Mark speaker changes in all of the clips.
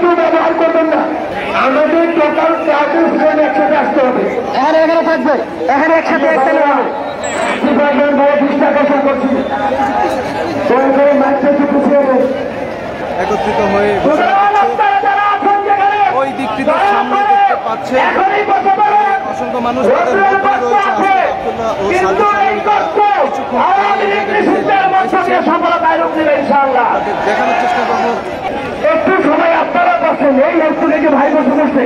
Speaker 1: কেউ ব্যবহার করবেন না। আমাদের টোটাল 4 একসাথে আসতে হবে। এখানে থাকবে, এখানে একসাথে একটা হবে। ডিপার্টমেন্ট ভাই দৃষ্টি আকর্ষণ করছি,
Speaker 2: একত্রিত হয়ে ওই দিকটিতে সামনে দেখতে পাচ্ছে অসংখ্য মানুষ তাদের মধ্যে রয়েছে আবদুল্লাহ ও দেখানোর চেষ্টা করবো।
Speaker 1: একটু সময় আপনারা বসেন, এই একটু দেখে ভাই বসে বসে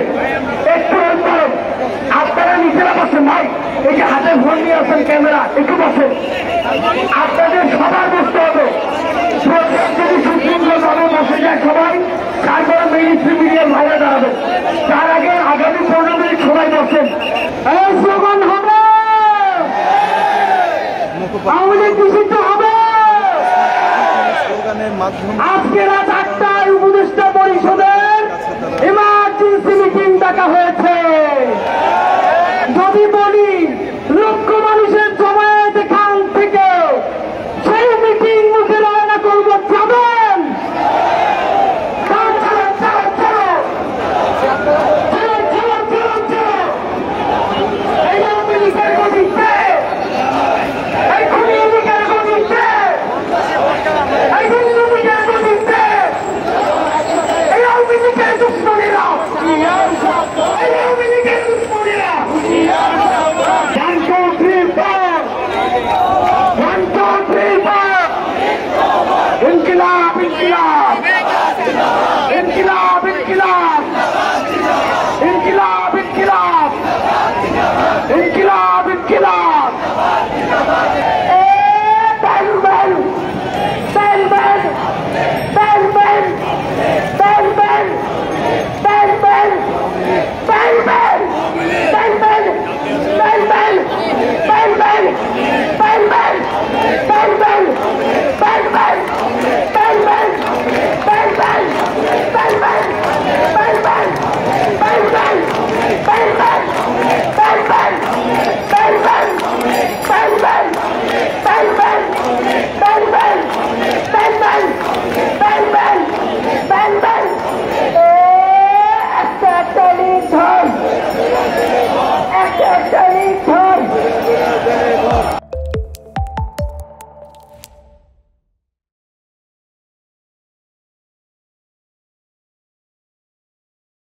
Speaker 1: একটু আপনারা নিজেরা বসেন ভাই, এই যে হাতে ফোন নিয়ে আসেন ক্যামেরা, একটু বসেন। আপনাদের সবার বসতে হবে, যদি সুশৃঙ্খলভাবে বসে যায় সবাই, তারপরে মেইন স্ট্রিম মিডিয়ার ভাইরা দাঁড়াবে। তার আগে আগামী 15